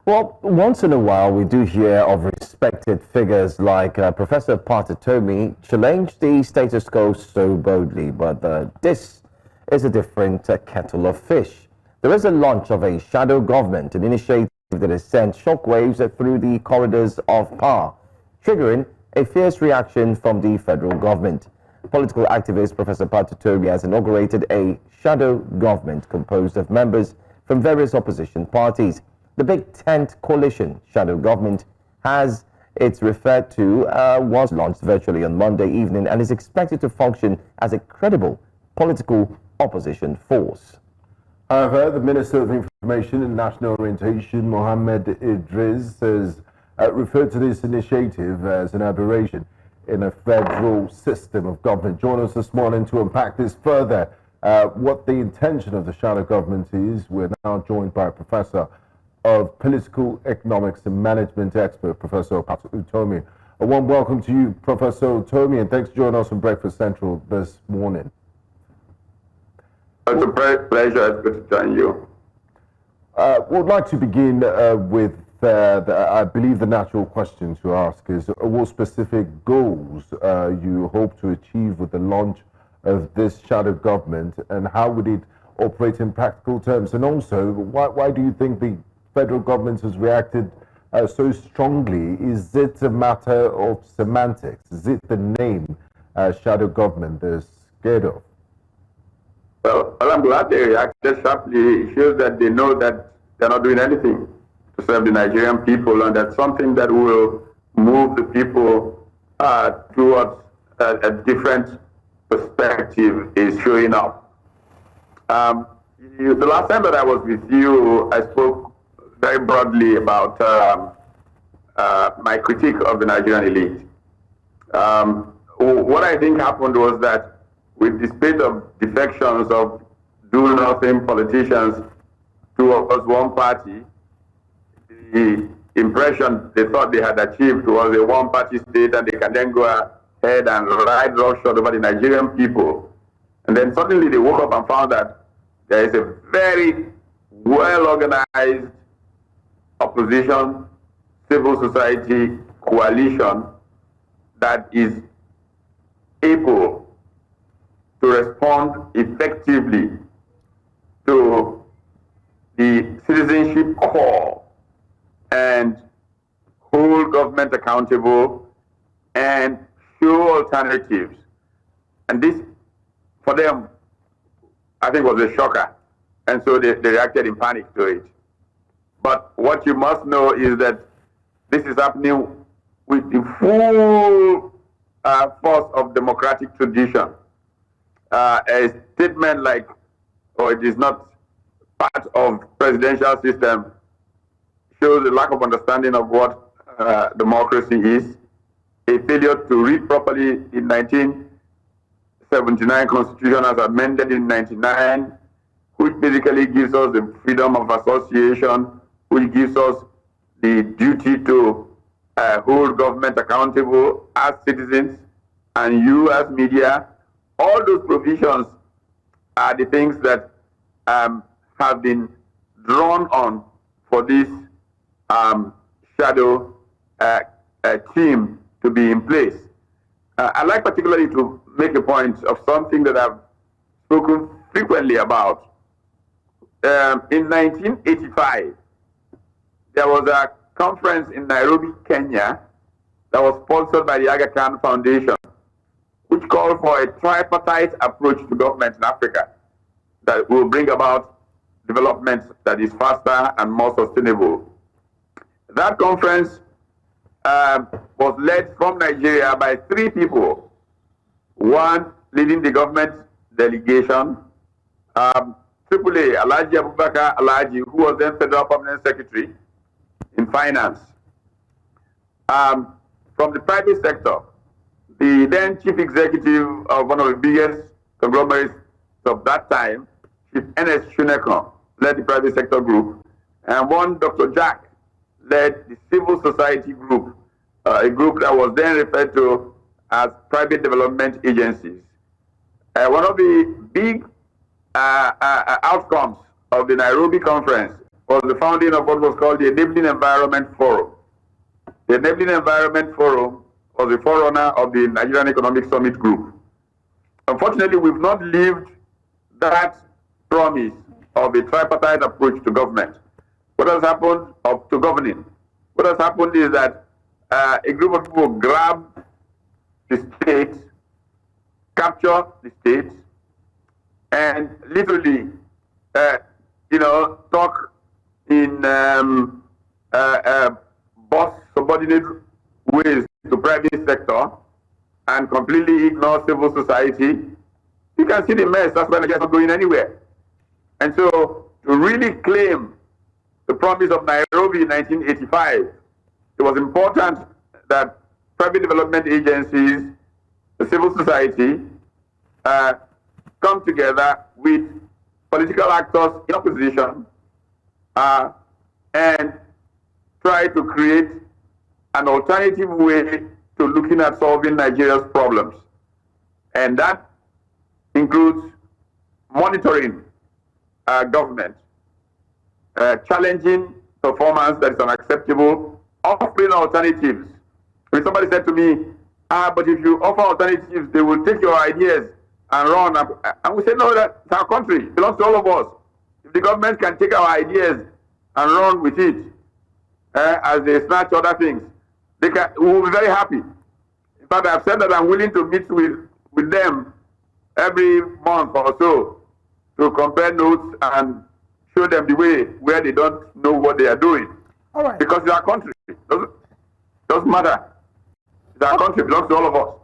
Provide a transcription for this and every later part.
Well, once in a while, we do hear of respected figures like Professor Pat Utomi challenge the status quo so boldly, but this is a different kettle of fish. There is a launch of a shadow government, an initiative that has sent shockwaves through the corridors of power, triggering a fierce reaction from the federal government. Political activist Professor Pat Utomi has inaugurated a shadow government composed of members from various opposition parties. The Big Tent Coalition shadow government, as it's referred to, was launched virtually on Monday evening and is expected to function as a credible political opposition force. However, the Minister of Information and National Orientation, Mohammed Idris, has referred to this initiative as an aberration in a federal system of government. Join us this morning to unpack this further. What the intention of the shadow government is. We're now joined by a professor of political economics and management expert, Professor Pat Utomi. A warm welcome to you, Professor Utomi, and thanks for joining us on Breakfast Central this morning. It's a great pleasure. It's good to join you. We'd like to begin with, I believe the natural question to ask is what specific goals you hope to achieve with the launch of this shadow government, and how would it operate in practical terms? And also, why do you think the federal government has reacted so strongly? Is it a matter of semantics? Is it the name shadow government they're scared of? Well, I'm glad they reacted sharply. It shows that they know that they're not doing anything to serve the Nigerian people, and that's something that will move the people towards a different perspective is showing up. The last time that I was with you, I spoke very broadly about my critique of the Nigerian elite. What I think happened was that with the spate of defections of do-nothing politicians towards one party, the impression they thought they had achieved was a one-party state, and they can then go ahead and ride roughshod over the Nigerian people. And then suddenly they woke up and found that there is a very well-organized opposition, civil society coalition that is able to respond effectively to the citizenship call and hold government accountable and show alternatives. And this, for them, I think was a shocker. And so they reacted in panic to it. But what you must know is that this is happening with the full force of democratic tradition. A statement like, "Oh, it is not part of presidential system," shows a lack of understanding of what democracy is, a failure to read properly the 1979 Constitution as amended in 1999, which basically gives us the freedom of association, which gives us the duty to hold government accountable as citizens, and you as media. All those provisions are the things that have been drawn on for this shadow team to be in place. I'd like particularly to make a point of something that I've spoken frequently about. In 1985, there was a conference in Nairobi, Kenya, that was sponsored by the Aga Khan Foundation, which called for a tripartite approach to government in Africa that will bring about development that is faster and more sustainable. That conference was led from Nigeria by 3 people. One leading the government delegation, AAA, Alhaji Abubakar Alhaji, who was then Federal Permanent Secretary in Finance. From the private sector, the then chief executive of one of the biggest conglomerates of that time, Chief N.S. Shunekon, led the private sector group, and one Dr. Jack led the civil society group, a group that was then referred to as private development agencies. One of the big outcomes of the Nairobi conference was the founding of what was called the Enabling Environment Forum. The Enabling Environment Forum was the forerunner of the Nigerian Economic Summit Group. Unfortunately, we've not lived that promise of a tripartite approach to government. What has happened to governing? What has happened is that a group of people grab the state, capture the state, and literally, talk in boss subordinate ways to private sector and completely ignore civil society. You can see the mess. That's why Nigeria is not going anywhere. And so, to really claim the promise of Nairobi in 1985, it was important that private development agencies, the civil society, come together with political actors in opposition and try to create an alternative way to looking at solving Nigeria's problems. And that includes monitoring government, challenging performance that is unacceptable, offering alternatives. When somebody said to me, but if you offer alternatives, they will take your ideas and run. And we said, no, that's our country. It belongs to all of us. If the government can take our ideas and run with it, as they snatch other things, we will be very happy. In fact, I've said that I'm willing to meet with them every month or so to compare notes and show them the way where they don't know what they are doing. All right. Because it's our country. Doesn't matter. It's our country. It belongs to all of us.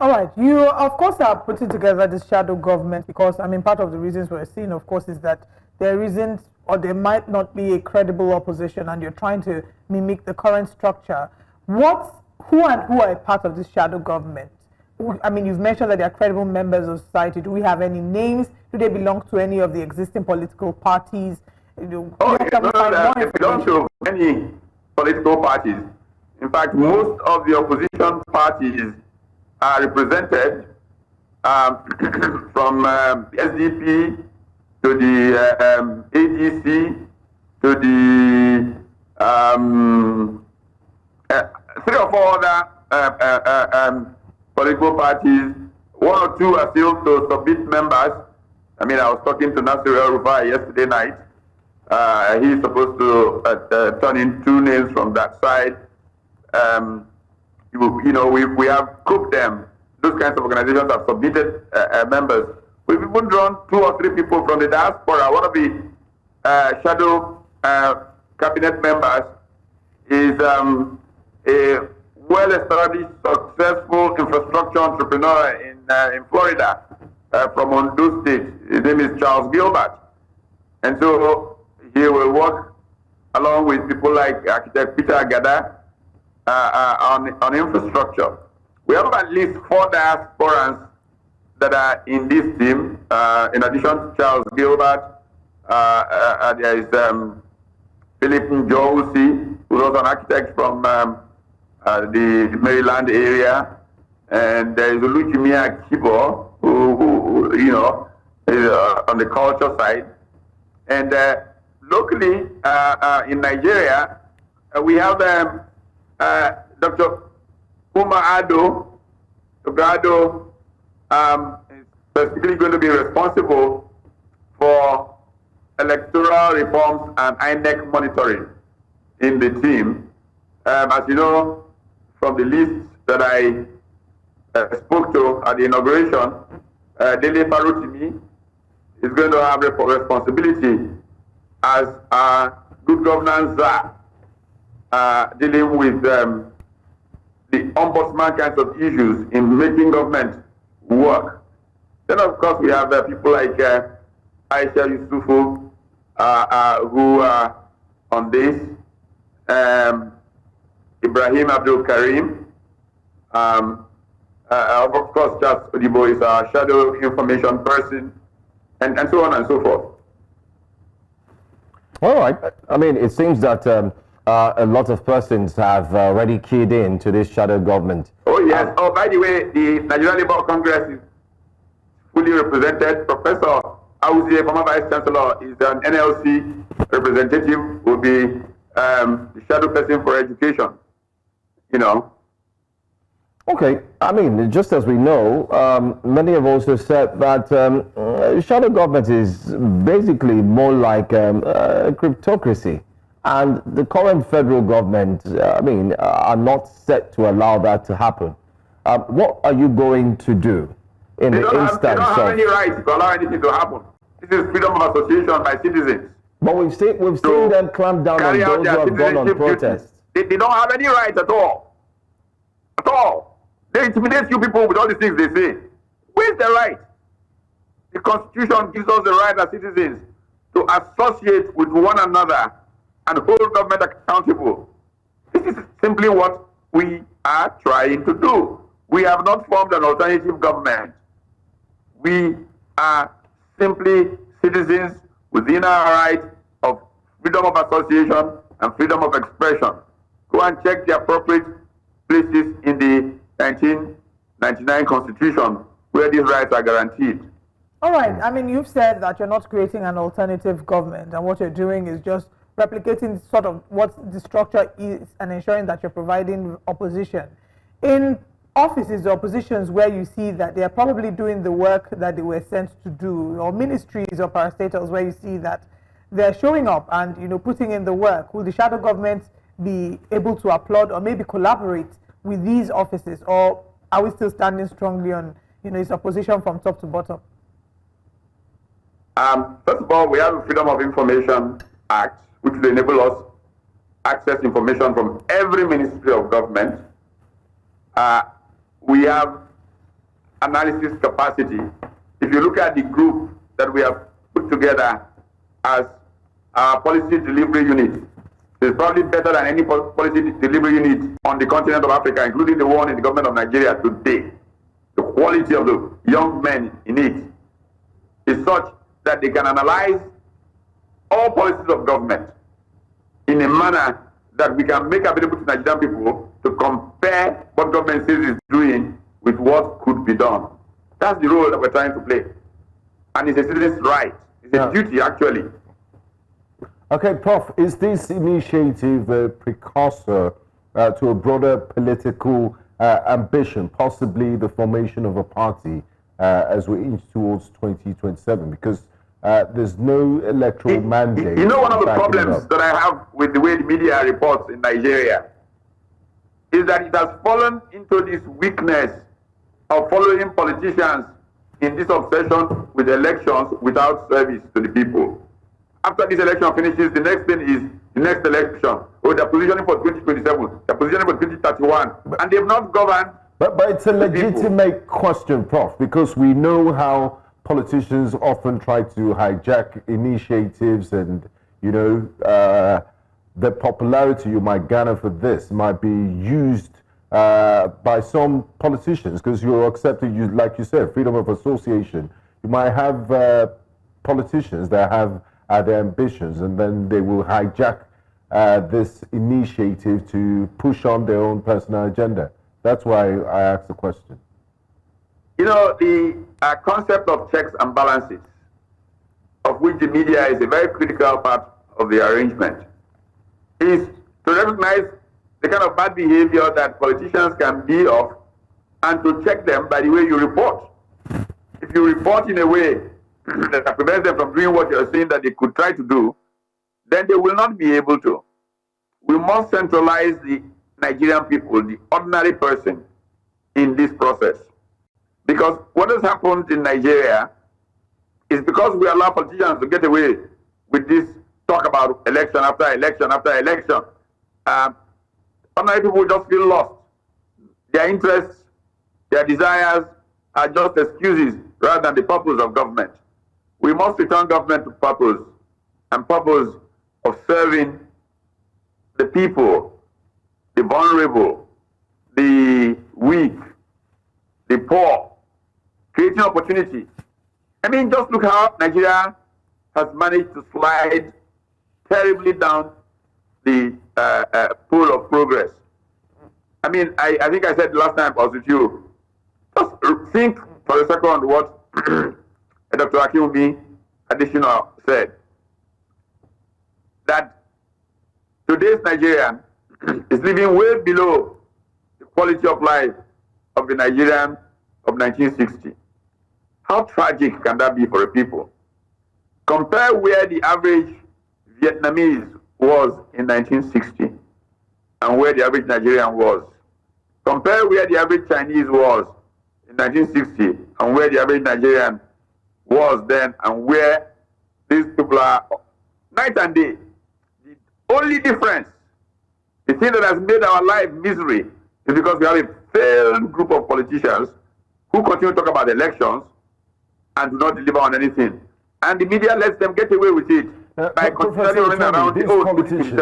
All right. You, of course, are putting together this shadow government because, part of the reasons we're seeing, of course, is that there isn't or there might not be a credible opposition and you're trying to mimic the current structure. Who are a part of this shadow government? You've mentioned that they are credible members of society. Do we have any names? Do they belong to any of the existing political parties? They belong to many political parties. In fact, most of the opposition parties are represented from SDP to the ADC to the 3 or 4 other political parties. 1 or 2 are still to submit members. I was talking to Nasir El-Rufai yesterday night. He's supposed to turn in 2 names from that side. We have cooked them. Those kinds of organizations have submitted members. We've even drawn 2 or 3 people from the diaspora. One of the shadow cabinet members is a well-established, successful infrastructure entrepreneur in Florida from Ondo State. His name is Charles Gilbert. And so he will work along with people like architect Peter Agada on infrastructure. We have at least 4 diasporans that are in this team. In addition to Charles Gilbert, there is Philip Njousi, who's also an architect from the Maryland area, and there is Oluchimia Kibo, who is on the culture side. And locally in Nigeria, we have Dr. Umar Ado. Dr. Ado is specifically going to be responsible for electoral reforms and INEC monitoring in the team. As you know, from the list that I spoke to at the inauguration, Dele Farutimi is going to have responsibility as good governance dealing with the ombudsman kinds of issues in making government work. Then, of course, we have people like Aisha Yusufu, who are on this, Ibrahim Abdul Karim, of course, Charles Odibo is our shadow information person, and so on and so forth. All right. It seems that a lot of persons have already keyed in to this shadow government. Oh, yes. By the way, the Nigerian Labour Congress is fully represented. Professor Auzie, former Vice Chancellor, is an NLC representative will be the shadow person for education. You know. Okay, I mean, just as we know, many have also said that shadow government is basically more like a cryptocracy. And the current federal government, I mean, are not set to allow that to happen. What are you going to do in the instance they don't have any right to allow anything to happen. This is freedom of association by citizens. But we've seen them clamp down on those who have gone on protest. They don't have any right at all. At all. They intimidate you people with all the things they say. Where's the right? The Constitution gives us the right as citizens to associate with one another and hold government accountable. This is simply what we are trying to do. We have not formed an alternative government. We are simply citizens within our right of freedom of association and freedom of expression. Go and check the appropriate places in the 1999 Constitution where these rights are guaranteed. All right. I mean, you've said that you're not creating an alternative government, and what you're doing is just replicating sort of what the structure is and ensuring that you're providing opposition. In offices or positions where you see that they are probably doing the work that they were sent to do, or ministries or parastatals where you see that they're showing up and, you know, putting in the work, will the shadow government be able to applaud or maybe collaborate with these offices, or are we still standing strongly on, you know, its opposition from top to bottom? First of all, we have the Freedom of Information Act, which will enable us access information from every ministry of government. We have analysis capacity. If you look at the group that we have put together as our policy delivery unit, it's probably better than any policy delivery unit on the continent of Africa, including the one in the government of Nigeria today. The quality of the young men in it is such that they can analyze all policies of government in a manner that we can make available to Nigerian people to compare what government says is doing with what could be done. That's the role that we're trying to play. And it's a citizen's right. It's a duty, actually. Okay, Prof, is this initiative a precursor to a broader political ambition, possibly the formation of a party as we inch towards 2027? Because there's no electoral mandate. You know, one of the problems that I have with the way the media reports in Nigeria is that it has fallen into this weakness of following politicians in this obsession with elections without service to the people. After this election finishes, the next thing is the next election. Or they're positioning for 2027, they're positioning for 2031, and they've not governed. But it's a legitimate question, Prof, because we know how politicians often try to hijack initiatives, and, you know, the popularity you might garner for this might be used by some politicians, because you're accepted, like you said, freedom of association. You might have politicians that have their ambitions, and then they will hijack this initiative to push on their own personal agenda. That's why I asked the question. You know, the concept of checks and balances, of which the media is a very critical part of the arrangement, is to recognize the kind of bad behavior that politicians can be of and to check them by the way you report. If you report in a way that prevents them from doing what you're saying that they could try to do, then they will not be able to. We must centralize the Nigerian people, the ordinary person, in this process. Because what has happened in Nigeria is because we allow politicians to get away with this talk about election after election after election. Ordinary people just feel lost. Their interests, their desires are just excuses rather than the purpose of government. We must return government to purpose, and purpose of serving the people, the vulnerable, the weak, the poor, creating opportunity. I mean, just look how Nigeria has managed to slide terribly down the pool of progress. I mean, I think I said last time I was with you, just think for a second what Dr. Akinwumi additional said. that today's Nigerian is living way below the quality of life of the Nigerian of 1960. How tragic can that be for a people? Compare where the average Vietnamese was in 1960 and where the average Nigerian was. Compare where the average Chinese was in 1960 and where the average Nigerian was then and where these people are night and day. The only difference, the thing that has made our life misery, is because we have a failed group of politicians who continue to talk about elections and do not deliver on anything. And the media lets them get away with it by continually running around the old politicians.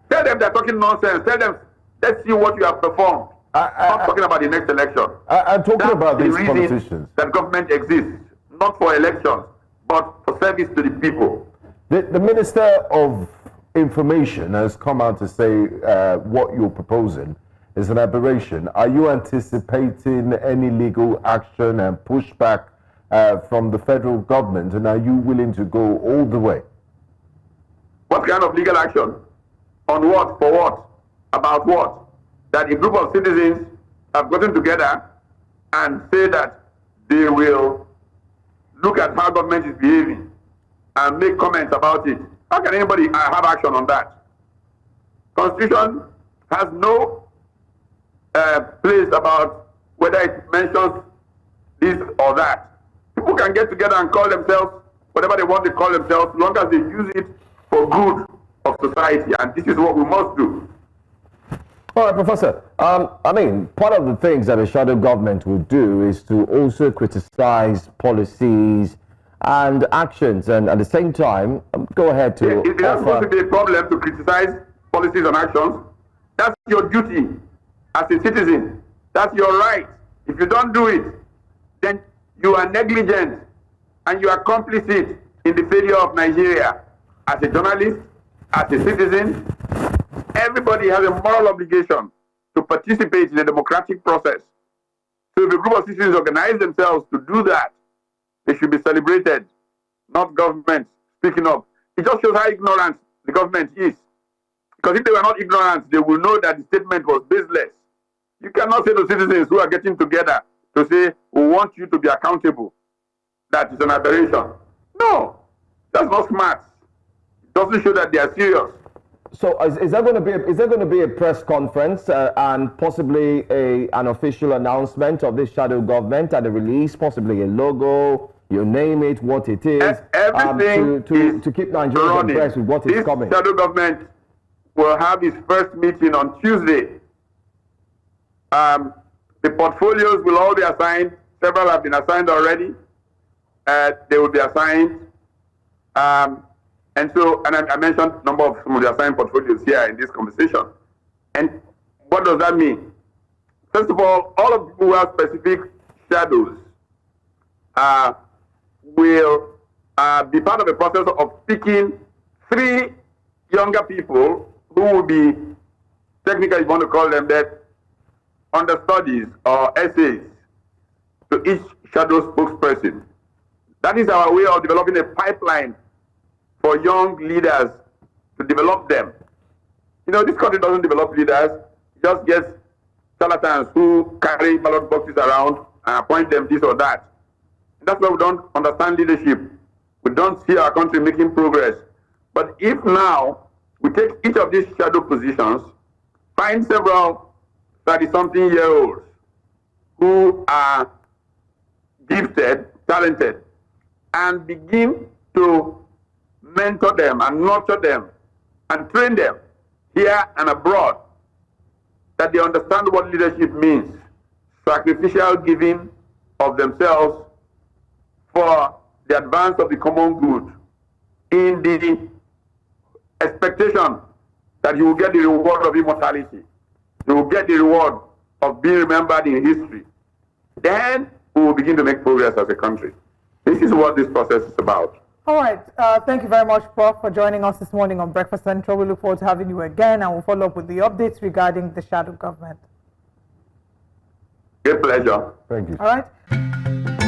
Tell them they're talking nonsense. Tell them, let's see what you have performed. Not talking about the next election. I'm talking about these politicians. That government exists, not for elections, but for service to the people. The Minister of Information has come out to say what you're proposing is an aberration. Are you anticipating any legal action and pushback from the federal government, and are you willing to go all the way? What kind of legal action? On what? For what? About what? That a group of citizens have gotten together and say that they will look at how government is behaving and make comments about it. How can anybody have action on that? Constitution has no place about whether it mentions this or that. People can get together and call themselves whatever they want to call themselves, as long as they use it for good of society, and this is what we must do. All right, Professor. I mean, part of the things that a shadow government will do is to also criticize policies and actions, and at the same time, go ahead to It is not supposed to be a problem to criticize policies and actions. That's your duty as a citizen. That's your right. If you don't do it, then you are negligent and you are complicit in the failure of Nigeria. As a journalist, as a citizen, everybody has a moral obligation to participate in the democratic process. So if a group of citizens organize themselves to do that, they should be celebrated, not government speaking up. It just shows how ignorant the government is. Because if they were not ignorant, they will know that the statement was baseless. You cannot say to citizens who are getting together to say, we want you to be accountable, that is an aberration. No, that's not smart. It doesn't show that they are serious. So is there going to be a press conference and possibly an official announcement of this shadow government and a release, possibly a logo, you name it, what it is, everything to keep Nigerians abreast with what is coming? This shadow government will have its first meeting on Tuesday. The portfolios will all be assigned. Several have been assigned already. They will be assigned. And I mentioned some of the assigned portfolios here in this conversation. And what does that mean? First of all of the people who have specific shadows will be part of the process of picking 3 younger people who will be, technically if you want to call them that, understudies or essays to each shadow spokesperson. That is our way of developing a pipeline for young leaders to develop them. You know, this country doesn't develop leaders, it just gets charlatans who carry ballot boxes around and appoint them this or that. And that's why we don't understand leadership. We don't see our country making progress. But if now we take each of these shadow positions, find several 30-something-year-olds who are gifted, talented, and begin to mentor them and nurture them and train them here and abroad, that they understand what leadership means, sacrificial giving of themselves for the advance of the common good, in the expectation that you will get the reward of immortality, you will get the reward of being remembered in history. Then we will begin to make progress as a country. This is what this process is about. All right. Thank you very much, Prof, for joining us this morning on Breakfast Central. We look forward to having you again, and we'll follow up with the updates regarding the shadow government. Great pleasure. Thank you. All right.